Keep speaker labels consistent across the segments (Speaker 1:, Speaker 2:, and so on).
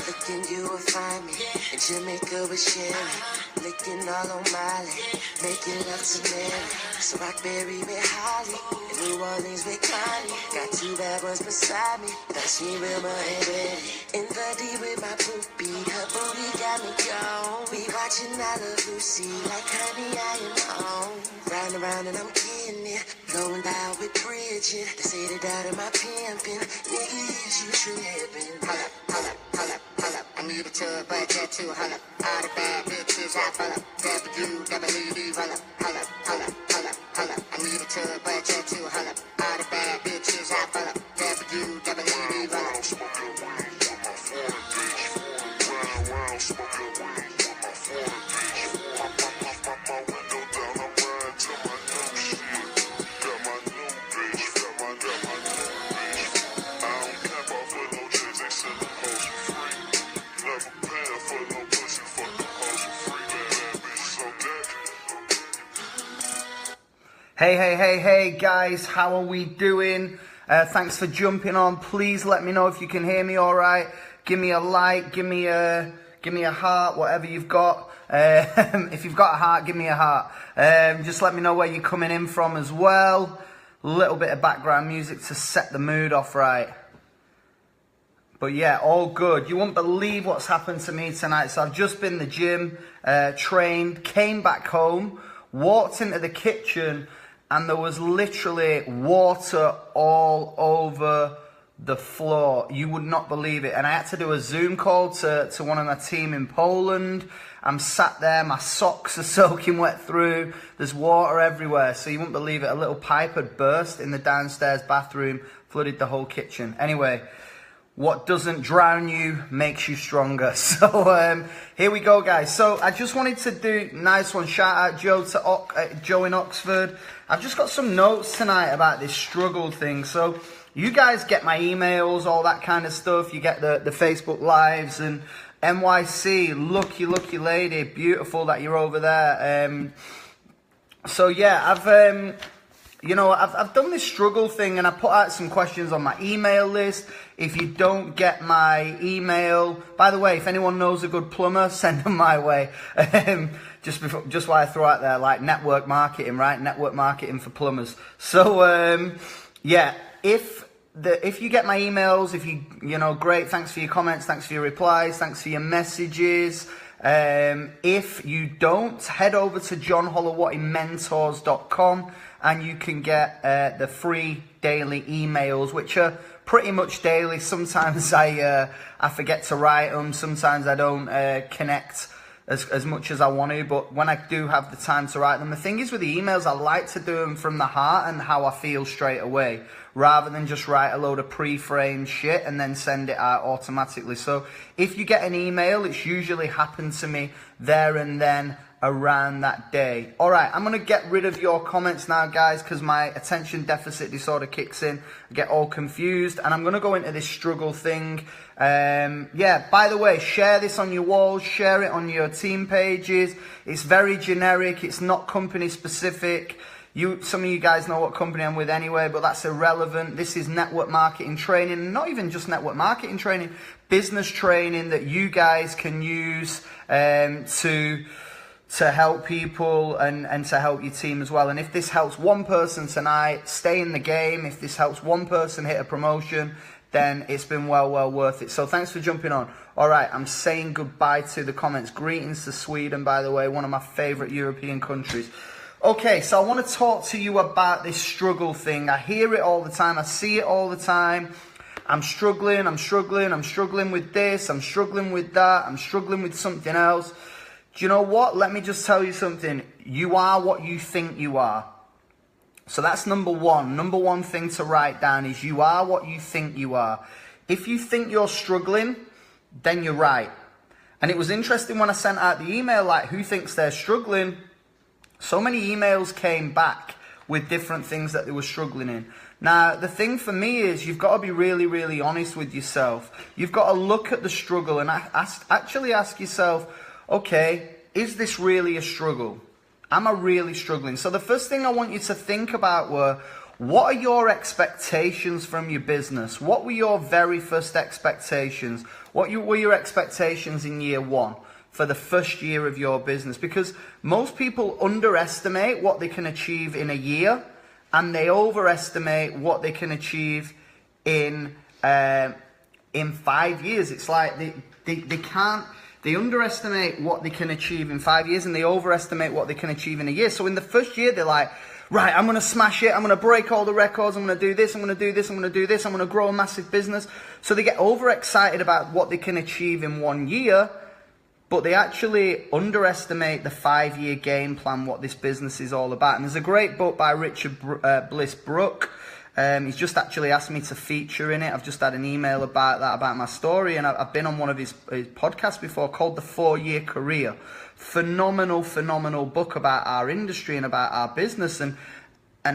Speaker 1: Looking you will find me in Jamaica with Sherry. Licking all on Miley, making love to Mary. So Rockberry with Holly, in New Orleans with Connie. Got two bad ones beside me, that's me, Wilma and Betty. In the D with my poopy, her booty got me gone. We watching I Love Lucy, like honey I am home. Round and round and I'm getting it, going down with Bridget. They say they died of my pimpin', niggas you trippin'. Hold up, hold up, hold up, hold up. I need a tub, budget too, hold up. All the bad bitches I pull up. WWED, roll up, hold up, hold up, hold up, hold up. I need a tub, budget too, hold up. All the bad bitches I pull up. WWED, roll up. Smoking weed on my phone, bitch. Round, round, smoking weed on my phone, bitch. My window down, I'm riding to my new shit. Got my new bitch, got my new bitch. I don't cap off with no chicks, they send them hoes for free. Never paying for no pussy, fuck them hoes for free. That bitch so dead.
Speaker 2: Hey guys, how are we doing? Thanks for jumping on. Please let me know if you can hear me all right. Give me a like, give me a heart, whatever you've got. If you've got a heart, give me a heart. Just let me know where you're coming in from as well. A little bit of background music to set the mood off right. But yeah, all good. You won't believe what's happened to me tonight. So I've just been to the gym, trained, came back home, walked into the kitchen, and there was literally water all over the floor. You would not believe it. And I had to do a Zoom call to one of my team in Poland. I'm sat there, my socks are soaking wet through. There's water everywhere. So you wouldn't believe it. A little pipe had burst in the downstairs bathroom, flooded the whole kitchen. Anyway, what doesn't drown you makes you stronger. So here we go, guys. So I just wanted to do nice one. Shout out Joe in Oxford. I've just got some notes tonight about this struggle thing. So you guys get my emails, all that kind of stuff. You get the Facebook lives and NYC. Lucky lady, beautiful that you're over there. So yeah, I've done this struggle thing and I put out some questions on my email list. If you don't get my email, by the way, if anyone knows a good plumber, send them my way. Just why I throw out there, like network marketing, right? Network marketing for plumbers. So yeah, if you get my emails, great, thanks for your comments, thanks for your replies, thanks for your messages. If you don't, head over to johnholowattymentors.com and you can get the free daily emails, which are pretty much daily. Sometimes I forget to write them, sometimes I don't connect as much as I want to, but when I do have the time to write them, the thing is with the emails, I like to do them from the heart and how I feel straight away, rather than just write a load of pre-framed shit and then send it out automatically. So if you get an email, it's usually happened to me there and then around that day. All right, I'm going to get rid of your comments now, guys, because my attention deficit disorder kicks in. I get all confused, and I'm going to go into this struggle thing. Yeah, by the way, share this on your walls, share it on your team pages. It's very generic. It's not company specific. Some of you guys know what company I'm with anyway, but that's irrelevant. This is network marketing training, not even just network marketing training, business training that you guys can use to help people and to help your team as well. And if this helps one person tonight stay in the game, if this helps one person hit a promotion, then it's been well worth it. So thanks for jumping on. All right, I'm saying goodbye to the comments. Greetings to Sweden, by the way, one of my favorite European countries. Okay, so I want to talk to you about this struggle thing. I hear it all the time. I see it all the time. I'm struggling with this, I'm struggling with that, I'm struggling with something else. Do you know what? Let me just tell you something. You are what you think you are. So that's number one. Number one thing to write down is you are what you think you are. If you think you're struggling, then you're right. And it was interesting when I sent out the email, like, who thinks they're struggling? So many emails came back with different things that they were struggling in. Now, the thing for me is you've got to be really honest with yourself. You've got to look at the struggle and actually ask yourself, okay, is this really a struggle? Am I really struggling? So the first thing I want you to think about were, What are your expectations from your business? What were your very first expectations? What were your expectations in year one for the first year of your business? Because most people underestimate what they can achieve in a year, and they overestimate what they can achieve in 5 years. It's like they underestimate what they can achieve in 5 years, and they overestimate what they can achieve in a year. So in the first year, they're like, right, I'm going to smash it. I'm going to break all the records. I'm going to do this. I'm going to do this. I'm going to do this. I'm going to grow a massive business. So they get overexcited about what they can achieve in 1 year, but they actually underestimate the 5-year game plan, what this business is all about. And there's a great book by Richard Bliss Brooke. He's just actually asked me to feature in it. I've just had an email about that, about my story, and I've been on one of his podcasts before called The 4-Year Career. Phenomenal book about our industry and about our business and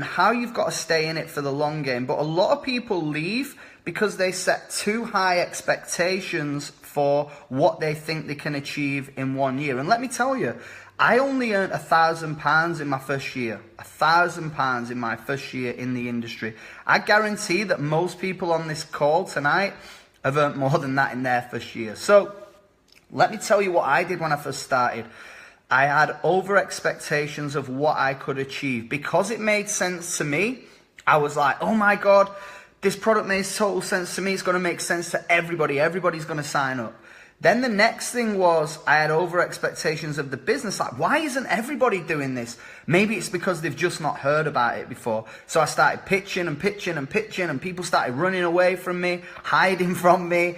Speaker 2: how you've got to stay in it for the long game. But a lot of people leave because they set too high expectations for what they think they can achieve in 1 year. And let me tell you, I only earned £1,000 in my first year. £1,000 in my first year in the industry. I guarantee that most people on this call tonight have earned more than that in their first year. So let me tell you what I did when I first started. I had over expectations of what I could achieve. Because it made sense to me, I was like, oh my God, this product makes total sense to me. It's going to make sense to everybody. Everybody's going to sign up. Then the next thing was I had over expectations of the business. Like, why isn't everybody doing this? Maybe it's because they've just not heard about it before. So I started pitching and people started running away from me, hiding from me,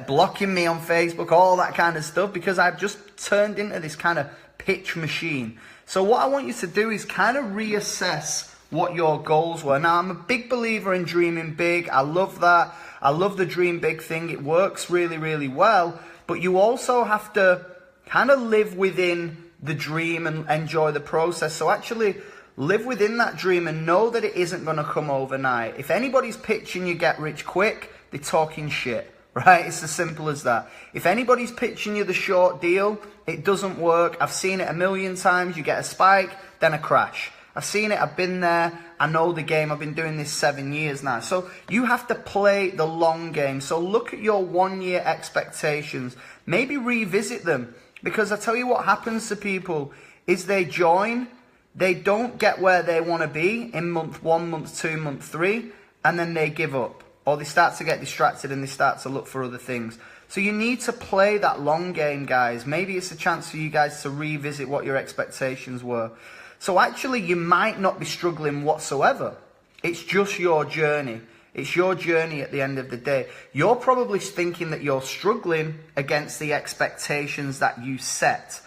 Speaker 2: blocking me on Facebook, all that kind of stuff, because I've just turned into this kind of pitch machine. So what I want you to do is kind of reassess what your goals were. Now, I'm a big believer in dreaming big. I love that. I love the dream big thing. It works really well. But you also have to kind of live within the dream and enjoy the process. So actually live within that dream and know that it isn't going to come overnight. If anybody's pitching you get rich quick, they're talking shit, right? It's as simple as that. If anybody's pitching you the short deal, it doesn't work. I've seen it a million times. You get a spike, then a crash. I've seen it, I've been there, I know the game, I've been doing this 7 years now. So you have to play the long game. So look at your 1 year expectations, maybe revisit them. Because I tell you what happens to people is they join, they don't get where they want to be in month 1, month 2, month 3, and then they give up. Or they start to get distracted and they start to look for other things. So you need to play that long game, guys. Maybe it's a chance for you guys to revisit what your expectations were. So actually, you might not be struggling whatsoever. It's just your journey. It's your journey at the end of the day. You're probably thinking that you're struggling against the expectations that you set.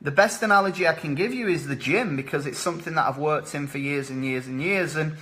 Speaker 2: The best analogy I can give you is the gym, because it's something that I've worked in for years and years and years. And,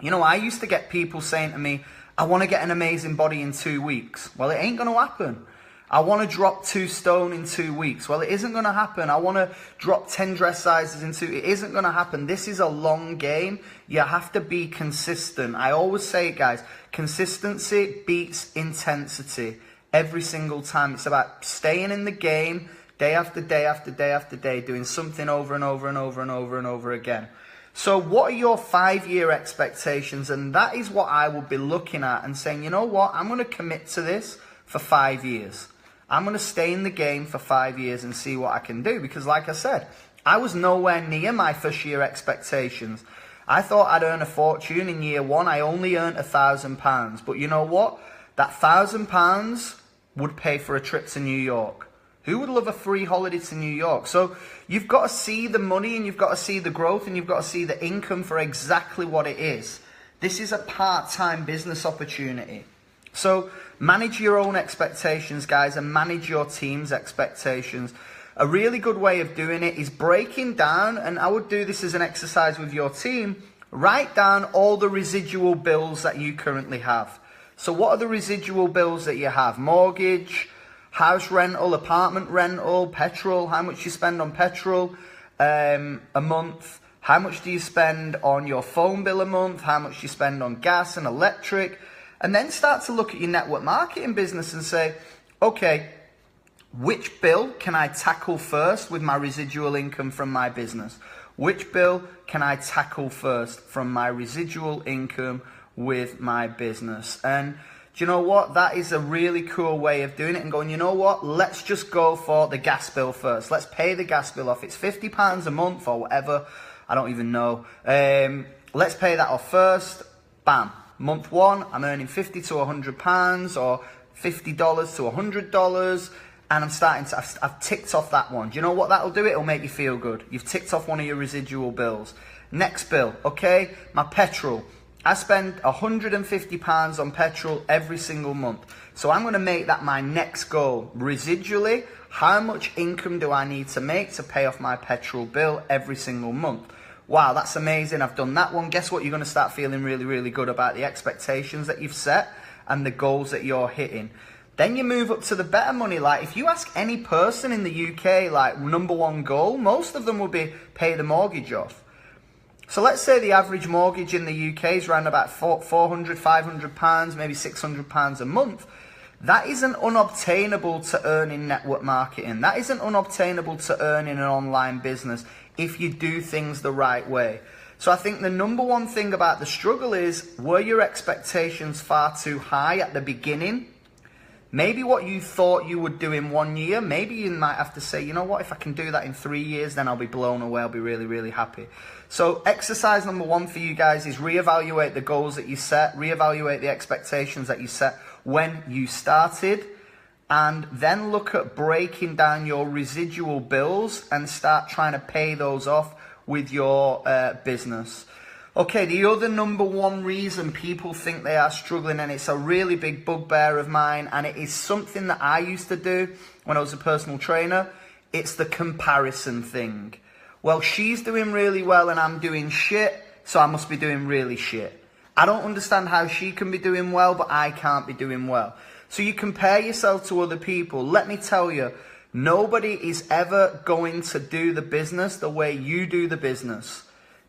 Speaker 2: you know, I used to get people saying to me, I want to get an amazing body in 2 weeks. Well, it ain't going to happen. I want to drop 2 stone in 2 weeks. Well, it isn't going to happen. I want to drop 10 dress sizes in 2. It isn't going to happen. This is a long game. You have to be consistent. I always say it, guys. Consistency beats intensity every single time. It's about staying in the game day after day after day after day, doing something over and over and over and over and over again. So what are your 5-year expectations? And that is what I will be looking at and saying, you know what? I'm going to commit to this for 5 years. I'm going to stay in the game for 5 years and see what I can do. Because like I said, I was nowhere near my first year expectations. I thought I'd earn a fortune in year 1. I only earned £1,000. But you know what? That £1,000 would pay for a trip to New York. Who would love a free holiday to New York? So you've got to see the money, and you've got to see the growth, and you've got to see the income for exactly what it is. This is a part-time business opportunity. So manage your own expectations, guys, and manage your team's expectations. A really good way of doing it is breaking down, and I would do this as an exercise with your team. Write down all the residual bills that you currently have. So what are the residual bills that you have? Mortgage, house rental, apartment rental, petrol, how much you spend on petrol a month, how much do you spend on your phone bill a month, how much you spend on gas and electric. And then start to look at your network marketing business and say, okay, which bill can I tackle first with my residual income from my business? Which bill can I tackle first from my residual income with my business? And do you know what? That is a really cool way of doing it and going, you know what? Let's just go for the gas bill first. Let's pay the gas bill off. It's £50 a month or whatever. I don't even know. Let's pay that off first. Bam. Month one, I'm earning £50 to £100 or $50 to $100. And I've ticked off that one. Do you know what that'll do? It'll make you feel good. You've ticked off one of your residual bills. Next bill, okay? My petrol. I spend £150 on petrol every single month. So I'm going to make that my next goal. Residually, how much income do I need to make to pay off my petrol bill every single month? Wow, that's amazing. I've done that one. Guess what? You're going to start feeling really, really good about the expectations that you've set and the goals that you're hitting. Then you move up to the better money. Like if you ask any person in the UK, like number one goal, most of them will be pay the mortgage off. So let's say the average mortgage in the UK is around about £400, £500, maybe £600 a month. That isn't unobtainable to earn in network marketing. That isn't unobtainable to earn in an online business if you do things the right way. So I think the number one thing about the struggle is, were your expectations far too high at the beginning? Maybe what you thought you would do in 1 year, maybe you might have to say, you know what, if I can do that in 3 years, then I'll be blown away. I'll be really, really happy. So exercise number one for you guys is reevaluate the goals that you set, reevaluate the expectations that you set when you started, and then look at breaking down your residual bills and start trying to pay those off with your business. Okay, the other number one reason people think they are struggling, and it's a really big bugbear of mine, and it is something that I used to do when I was a personal trainer, it's the comparison thing. Well, she's doing really well and I'm doing shit, so I must be doing really shit. I don't understand how she can be doing well, but I can't be doing well. So you compare yourself to other people. Let me tell you, nobody is ever going to do the business the way you do the business.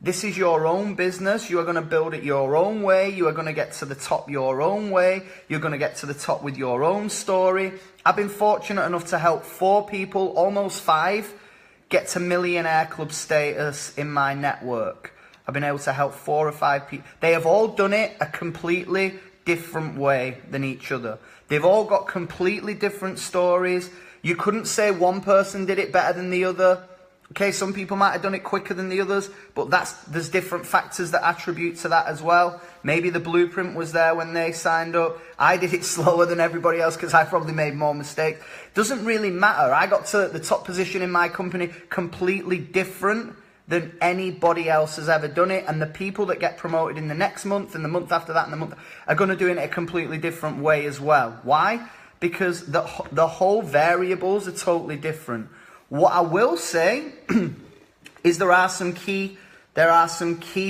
Speaker 2: This is your own business. You are going to build it your own way. You are going to get to the top your own way. You're going to get to the top with your own story. I've been fortunate enough to help 4 people, almost 5, get to Millionaire Club status in my network. I've been able to help 4 or 5 people. They have all done it a completely different way than each other. They've all got completely different stories. You couldn't say one person did it better than the other. Okay, some people might have done it quicker than the others, but there's different factors that attribute to that as well. Maybe the blueprint was there when they signed up. I did it slower than everybody else because I probably made more mistakes. Doesn't really matter. I got to the top position in my company completely different than anybody else has ever done it. And the people that get promoted in the next month and the month after that and the month are going to do it in a completely different way as well. Why? Because the whole variables are totally different. What I will say is there are some key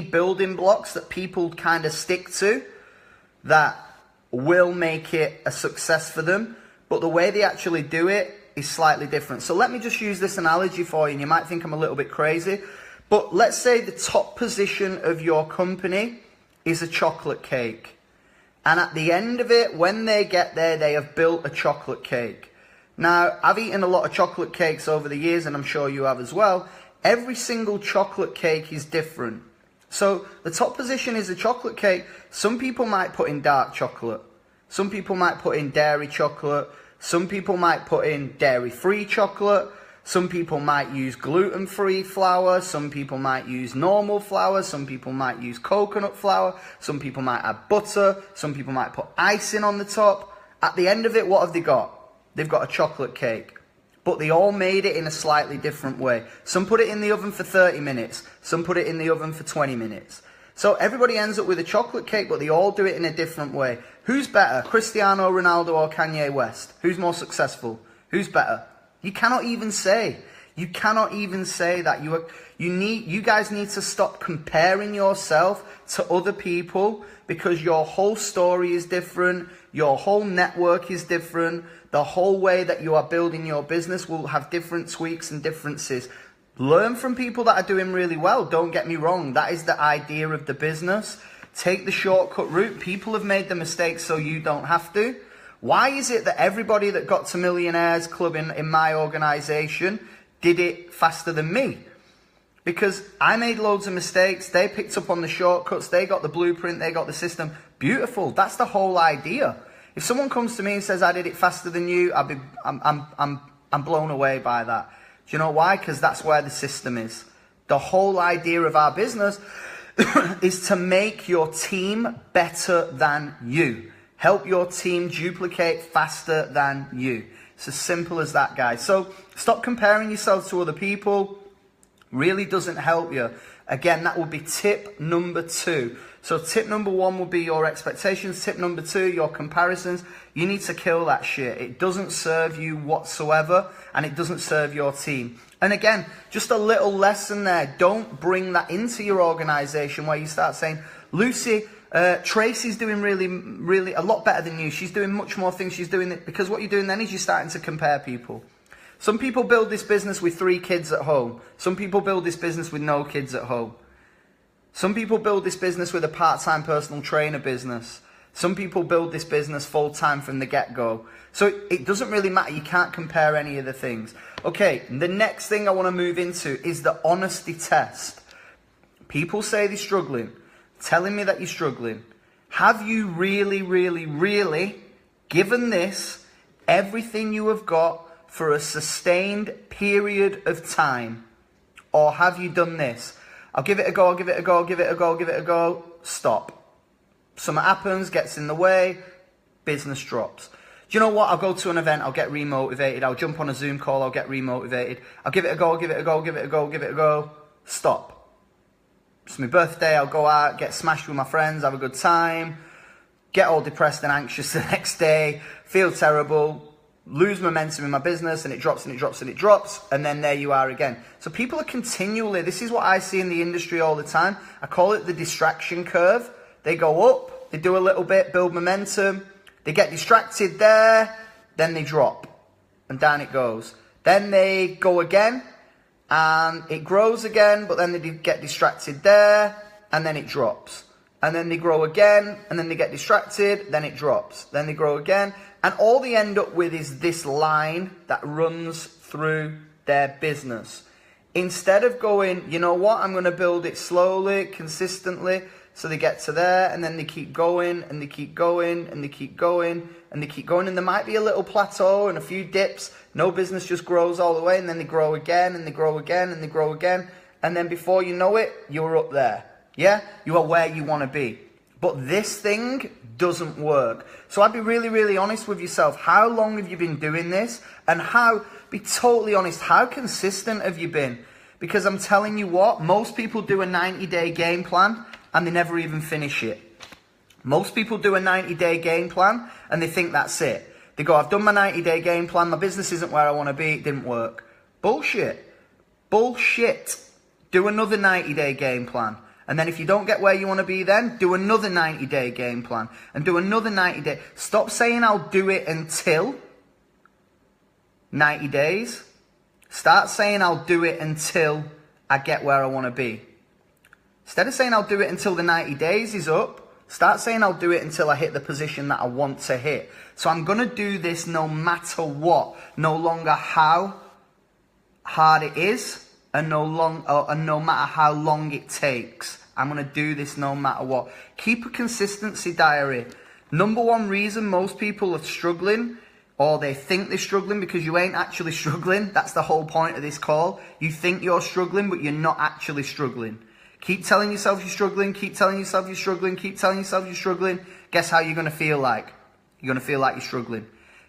Speaker 2: building blocks that people kind of stick to that will make it a success for them, but the way they actually do it is slightly different. So let me just use this analogy for you, and you might think I'm a little bit crazy, but let's say the top position of your company is a chocolate cake, and at the end of it, when they get there, they have built a chocolate cake. Now, I've eaten a lot of chocolate cakes over the years, and I'm sure you have as well. Every single chocolate cake is different. So the top position is a chocolate cake. Some people might put in dark chocolate. Some people might put in dairy chocolate. Some people might put in dairy-free chocolate. Some people might use gluten-free flour. Some people might use normal flour. Some people might use coconut flour. Some people might add butter. Some people might put icing on the top. At the end of it, what have they got? They've got a chocolate cake, but they all made it in a slightly different way. Some put it in the oven for 30 minutes. Some put it in the oven for 20 minutes. So everybody ends up with a chocolate cake, but they all do it in a different way. Who's better, Cristiano Ronaldo or Kanye West? Who's more successful? Who's better? You cannot even say. You cannot even say that. You guys need to stop comparing yourself to other people, because your whole story is different. Your whole network is different. The whole way that you are building your business will have different tweaks and differences. Learn from people that are doing really well. Don't get me wrong. That is the idea of the business. Take the shortcut route. People have made the mistakes so you don't have to. Why is it that everybody that got to Millionaires Club in my organization did it faster than me? Because I made loads of mistakes. They picked up on the shortcuts. They got the blueprint. They got the system. Beautiful. That's the whole idea. If someone comes to me and says I did it faster than you, I'm blown away by that. Do you know why? Because that's where the system is. The whole idea of our business is to make your team better than you. Help your team duplicate faster than you. It's as simple as that, guys. So stop comparing yourself to other people. Really doesn't help you. Again, that would be tip number 2. So tip number 1 would be your expectations. Tip number 2, your comparisons. You need to kill that shit. It doesn't serve you whatsoever, and it doesn't serve your team. And again, just a little lesson there. Don't bring that into your organization where you start saying, Lucy, Tracy's doing really a lot better than you. She's doing much more things. She's doing it. Because what you're doing then is you're starting to compare people. Some people build this business with 3 kids at home. Some people build this business with no kids at home. Some people build this business with a part-time personal trainer business. Some people build this business full-time from the get-go. So it doesn't really matter. You can't compare any of the things. Okay, the next thing I want to move into is the honesty test. People say they're struggling, telling me that you're struggling. Have you really, really, really given this everything you have got for a sustained period of time? Or have you done this? I'll give it a go, I'll give it a go, I'll give it a go, I'll give it a go. Stop. Something happens, gets in the way, business drops. Do you know what? I'll go to an event, I'll get remotivated. I'll jump on a Zoom call, I'll get remotivated. I'll give it a go, I'll give it a go, I'll give it a go, I'll give it a go. Stop. It's my birthday, I'll go out, get smashed with my friends, have a good time, get all depressed and anxious the next day, feel terrible, lose momentum in my business, and it drops and it drops and it drops, and then there you are again. So people are continually, this is what I see in the industry all the time. I call it the distraction curve. They go up, they do a little bit, build momentum, they get distracted there, then they drop, and down it goes. Then they go again, and it grows again, but then they get distracted there, and then it drops. And then they grow again, and then they get distracted, then it drops. Then they grow again, and all they end up with is this line that runs through their business. Instead of going, you know what, I'm going to build it slowly, consistently, so they get to there, and then they keep going, and they keep going, and they keep going, and they keep going, and there might be a little plateau and a few dips. No business just grows all the way, and then they grow again, and they grow again, and they grow again, and then before you know it, you're up there. Yeah, you are where you want to be. But this thing doesn't work. So I'd be really, really honest with yourself. How long have you been doing this? And be totally honest, how consistent have you been? Because I'm telling you what, most people do a 90-day game plan and they never even finish it. Most people do a 90-day game plan and they think that's it. They go, I've done my 90-day game plan, my business isn't where I want to be, it didn't work. Bullshit. Bullshit. Do another 90-day game plan. And then if you don't get where you want to be then, do another 90-day game plan. And do another 90-day. Stop saying I'll do it until 90 days. Start saying I'll do it until I get where I want to be. Instead of saying I'll do it until the 90 days is up, start saying I'll do it until I hit the position that I want to hit. So I'm going to do this no matter what. No longer how hard it is. And no matter how long it takes. I'm going to do this no matter what. Keep a consistency diary. Number one reason most people are struggling, or they think they're struggling, because you ain't actually struggling. That's the whole point of this call. You think you're struggling, but you're not actually struggling. Keep telling yourself you're struggling. Keep telling yourself you're struggling. Keep telling yourself you're struggling. Guess how you're going to feel like? You're going to feel like you're struggling.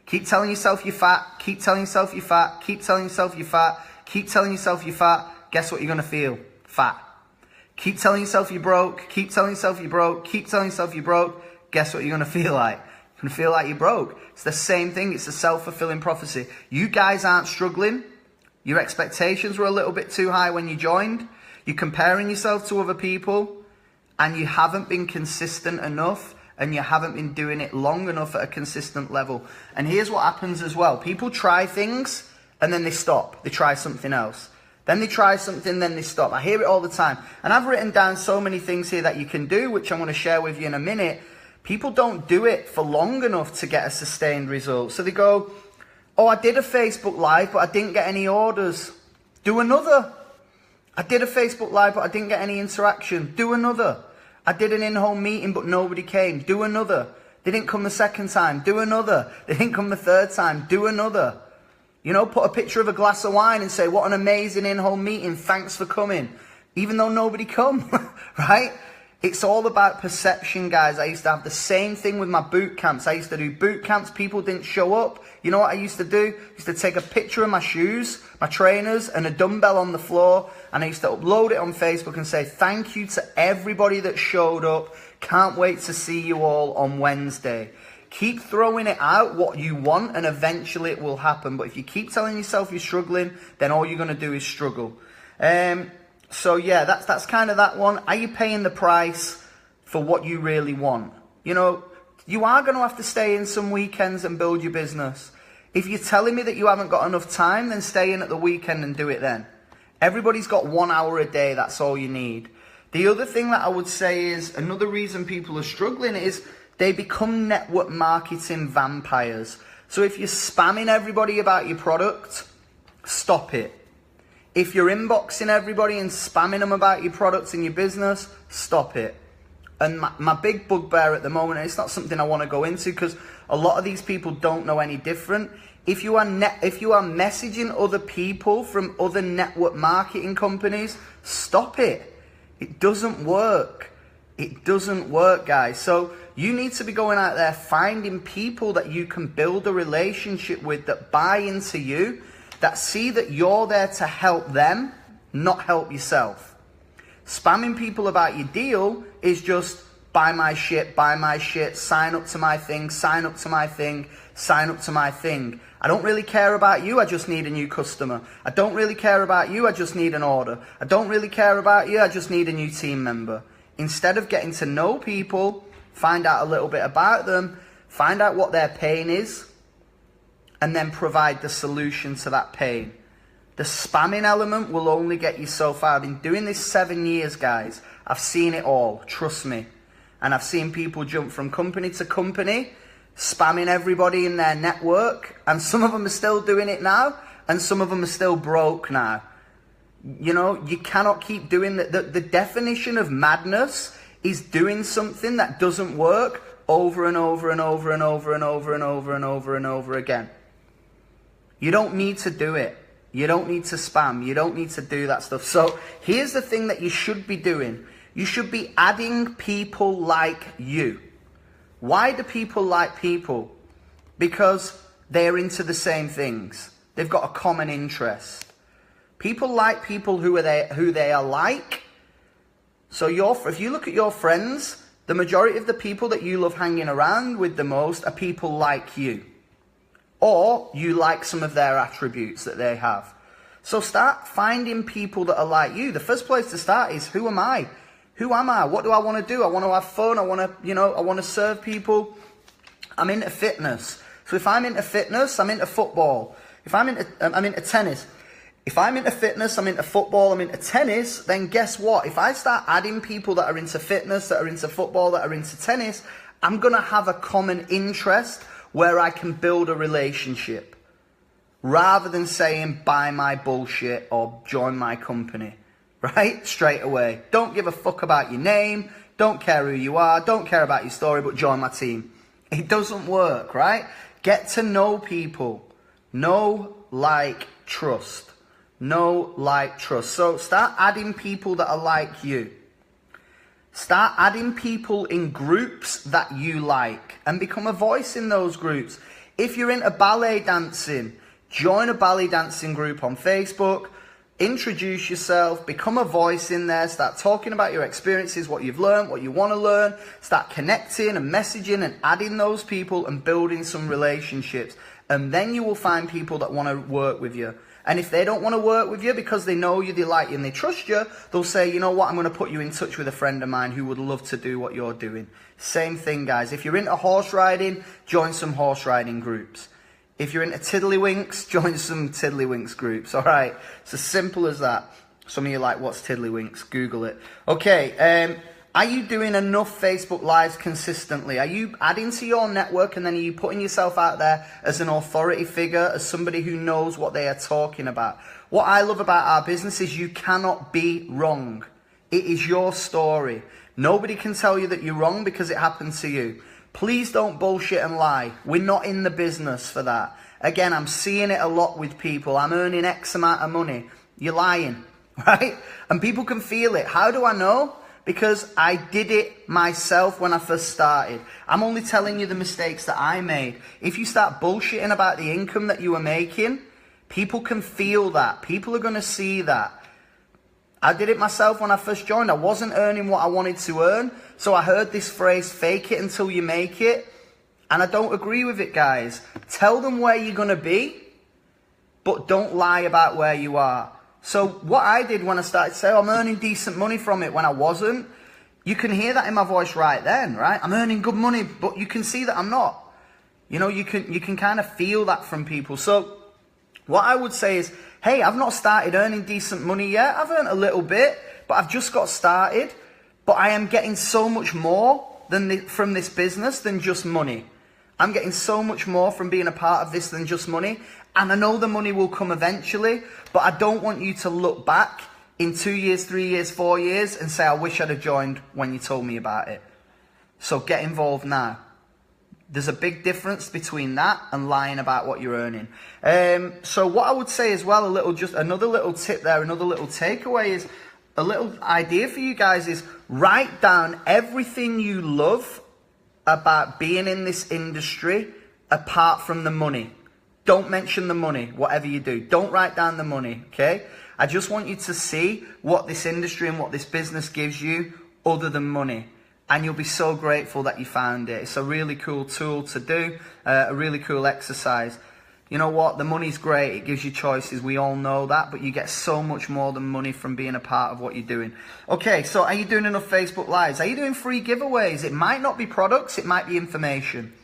Speaker 2: Keep telling yourself you're fat. Keep telling yourself you're fat. Keep telling yourself you're fat. Keep telling yourself you're fat. Guess what you're going to feel? Fat. Keep telling yourself you're broke. Keep telling yourself you're broke. Keep telling yourself you're broke. Guess what you're going to feel like? You're going to feel like you're broke. It's the same thing. It's a self-fulfilling prophecy. You guys aren't struggling. Your expectations were a little bit too high when you joined. You're comparing yourself to other people. And you haven't been consistent enough. And you haven't been doing it long enough at a consistent level. And here's what happens as well. People try things and then they stop. They try something else. Then they try something, then they stop. I hear it all the time. And I've written down so many things here that you can do, which I'm going to share with you in a minute. People don't do it for long enough to get a sustained result. So they go, oh, I did a Facebook Live, but I didn't get any orders. Do another. I did a Facebook Live, but I didn't get any interaction. Do another. I did an in-home meeting, but nobody came. Do another. They didn't come the second time. Do another. They didn't come the third time. Do another. You know, put a picture of a glass of wine and say, what an amazing in-home meeting. Thanks for coming. Even though nobody come, right? It's all about perception, guys. I used to have the same thing with my boot camps. I used to do boot camps. People didn't show up. You know what I used to do? I used to take a picture of my shoes, my trainers, and a dumbbell on the floor. And I used to upload it on Facebook and say, thank you to everybody that showed up. Can't wait to see you all on Wednesday. Keep throwing it out, what you want, and eventually it will happen. But if you keep telling yourself you're struggling, then all you're going to do is struggle. So yeah, that's kind of that one. Are you paying the price for what you really want? You know, you are going to have to stay in some weekends and build your business. If you're telling me that you haven't got enough time, then stay in at the weekend and do it then. Everybody's got 1 hour a day. That's all you need. The other thing that I would say is, another reason people are struggling is they become network marketing vampires. So if you're spamming everybody about your product, stop it. If you're inboxing everybody and spamming them about your products and your business, stop it. And my big bugbear at the moment, and it's not something I want to go into because a lot of these people don't know any different. If you are messaging other people from other network marketing companies, stop it. It doesn't work. It doesn't work, guys. So you need to be going out there finding people that you can build a relationship with, that buy into you, that see that you're there to help them, not help yourself. Spamming people about your deal is just buy my shit, sign up to my thing, sign up to my thing, sign up to my thing. I don't really care about you, I just need a new customer. I don't really care about you, I just need an order. I don't really care about you, I just need a new team member. Instead of getting to know people, find out a little bit about them, find out what their pain is, and then provide the solution to that pain. The spamming element will only get you so far. I've been doing this 7 years, guys. I've seen it all, trust me. And I've seen people jump from company to company, spamming everybody in their network. And some of them are still doing it now, and some of them are still broke now. You know, you cannot keep doing that. The definition of madness is doing something that doesn't work over and over and over and over and over and over and over and over again. You don't need to do it. You don't need to spam. You don't need to do that stuff. So here's the thing that you should be doing. You should be adding people like you. Why do people like people? Because they're into the same things. They've got a common interest. People like people who they are like. So if you look at your friends, the majority of the people that you love hanging around with the most are people like you. Or you like some of their attributes that they have. So start finding people that are like you. The first place to start is, who am I? Who am I? What do I want to do? I want to have fun. I want to serve people. I'm into fitness. So if I'm into fitness, I'm into football. I'm into tennis. If I'm into fitness, I'm into football, I'm into tennis, then guess what? If I start adding people that are into fitness, that are into football, that are into tennis, I'm going to have a common interest where I can build a relationship. Rather than saying, buy my bullshit or join my company. Right? Straight away. Don't give a fuck about your name. Don't care who you are. Don't care about your story, but join my team. It doesn't work, right? Get to know people. Know, like, trust. Know, like, trust. So start adding people that are like you. Start adding people in groups that you like and become a voice in those groups. If you're into ballet dancing, join a ballet dancing group on Facebook. Introduce yourself, become a voice in there, start talking about your experiences, what you've learned, what you want to learn, start connecting and messaging and adding those people and building some relationships. And then you will find people that want to work with you. And if they don't want to work with you because they know you, they like you, and they trust you, they'll say, you know what, I'm going to put you in touch with a friend of mine who would love to do what you're doing. Same thing, guys. If you're into horse riding, join some horse riding groups. If you're into tiddlywinks, join some tiddlywinks groups. All right. It's as simple as that. Some of you are like, what's tiddlywinks? Google it. Okay. Are you doing enough Facebook Lives consistently? Are you adding to your network, and then are you putting yourself out there as an authority figure, as somebody who knows what they are talking about? What I love about our business is you cannot be wrong. It is your story. Nobody can tell you that you're wrong because it happened to you. Please don't bullshit and lie. We're not in the business for that. Again, I'm seeing it a lot with people. I'm earning X amount of money. You're lying, right? And people can feel it. How do I know? Because I did it myself when I first started. I'm only telling you the mistakes that I made. If you start bullshitting about the income that you were making, people can feel that. People are going to see that. I did it myself when I first joined. I wasn't earning what I wanted to earn. So I heard this phrase, fake it until you make it. And I don't agree with it, guys. Tell them where you're going to be, but don't lie about where you are. So what I did when I started to say, I'm earning decent money from it when I wasn't, you can hear that in my voice right then, right? I'm earning good money, but you can see that I'm not. You know, you can kind of feel that from people. So what I would say is, hey, I've not started earning decent money yet. I've earned a little bit, but I've just got started. But I am getting so much more from this business than just money. I'm getting so much more from being a part of this than just money. And I know the money will come eventually, but I don't want you to look back in 2 years, 3 years, 4 years and say, I wish I'd have joined when you told me about it. So get involved now. There's a big difference between that and lying about what you're earning. So what I would say as well, another little tip there, another little takeaway is, a little idea for you guys is write down everything you love about being in this industry apart from the money. Don't mention the money, whatever you do. Don't write down the money, okay? I just want you to see what this industry and what this business gives you other than money. And you'll be so grateful that you found it. It's a really cool tool to do, a really cool exercise. You know what? The money's great. It gives you choices. We all know that. But you get so much more than money from being a part of what you're doing. Okay, so are you doing enough Facebook Lives? Are you doing free giveaways? It might not be products. It might be information.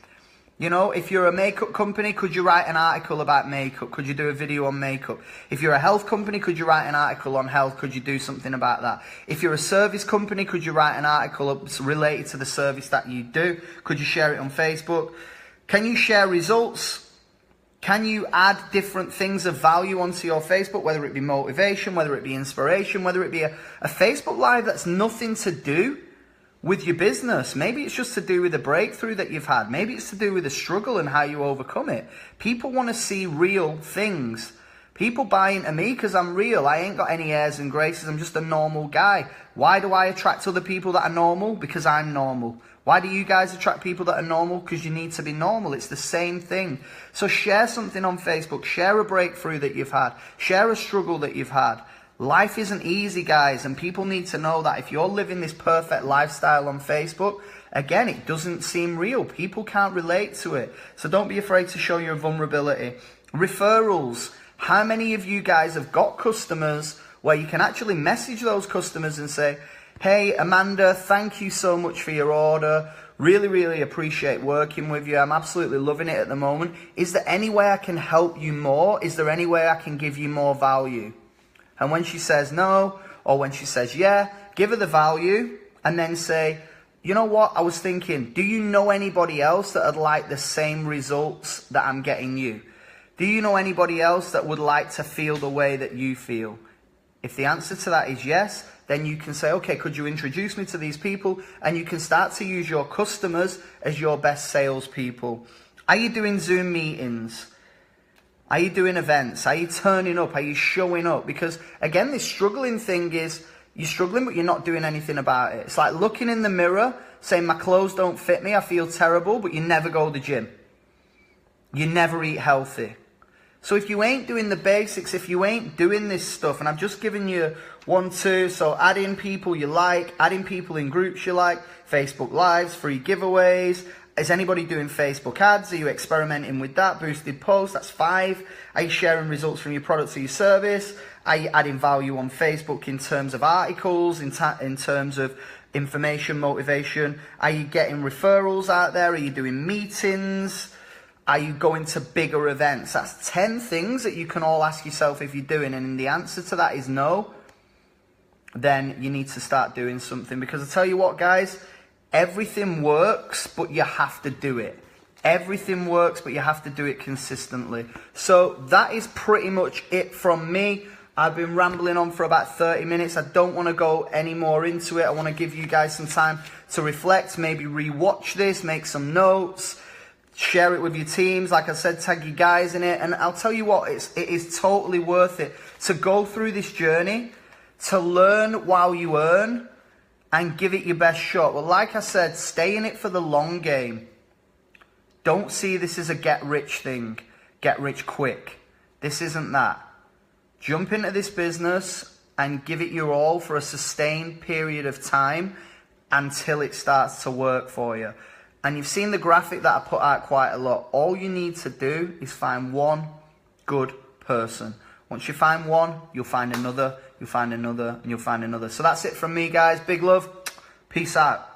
Speaker 2: You know, if you're a makeup company, could you write an article about makeup? Could you do a video on makeup? If you're a health company, could you write an article on health? Could you do something about that? If you're a service company, could you write an article related to the service that you do? Could you share it on Facebook? Can you share results? Can you add different things of value onto your Facebook, whether it be motivation, whether it be inspiration, whether it be a Facebook Live that's nothing to do with your business? Maybe it's just to do with the breakthrough that you've had. Maybe it's to do with the struggle and how you overcome it. People want to see real things. People buy into me because I'm real. I ain't got any airs and graces. I'm just a normal guy. Why do I attract other people that are normal? Because I'm normal. Why do you guys attract people that are normal? Because you need to be normal. It's the same thing. So share something on Facebook. Share a breakthrough that you've had. Share a struggle that you've had. Life isn't easy, guys, and people need to know that if you're living this perfect lifestyle on Facebook, again, it doesn't seem real. People can't relate to it. So don't be afraid to show your vulnerability. Referrals. How many of you guys have got customers where you can actually message those customers and say, hey, Amanda, thank you so much for your order. Really, really appreciate working with you. I'm absolutely loving it at the moment. Is there any way I can help you more? Is there any way I can give you more value? And when she says no, or when she says yeah, give her the value and then say, you know what, I was thinking, do you know anybody else that would like the same results that I'm getting you? Do you know anybody else that would like to feel the way that you feel? If the answer to that is yes, then you can say, okay, could you introduce me to these people? And you can start to use your customers as your best salespeople. Are you doing Zoom meetings? Are you doing events? Are you turning up? Are you showing up? Because again, this struggling thing is, you're struggling, but you're not doing anything about it. It's like looking in the mirror, saying my clothes don't fit me, I feel terrible, but you never go to the gym. You never eat healthy. So if you ain't doing the basics, if you ain't doing this stuff, and I've just given you 1, 2, so add in people you like, add in people in groups you like, Facebook Lives, free giveaways. Is anybody doing Facebook ads? Are you experimenting with that? Boosted posts, that's 5. Are you sharing results from your product or your service? Are you adding value on Facebook in terms of articles, in terms of information, motivation? Are you getting referrals out there? Are you doing meetings? Are you going to bigger events? That's 10 things that you can all ask yourself if you're doing, and the answer to that is no. then you need to start doing something. Because I tell you what, guys, everything works, but you have to do it. Everything works, but you have to do it consistently. So that is pretty much it from me. I've been rambling on for about 30 minutes. I don't want to go any more into it. I want to give you guys some time to reflect, maybe re-watch this, make some notes, share it with your teams. Like I said, tag you guys in it. And I'll tell you what, it is totally worth it to go through this journey, to learn while you earn, and give it your best shot. Well, like I said, stay in it for the long game. Don't see this as a get-rich thing, get rich quick. This isn't that. Jump into this business and give it your all for a sustained period of time until it starts to work for you. And you've seen the graphic that I put out quite a lot. All you need to do is find one good person. Once you find one, you'll find another, you'll find another, and you'll find another. So that's it from me, guys. Big love. Peace out.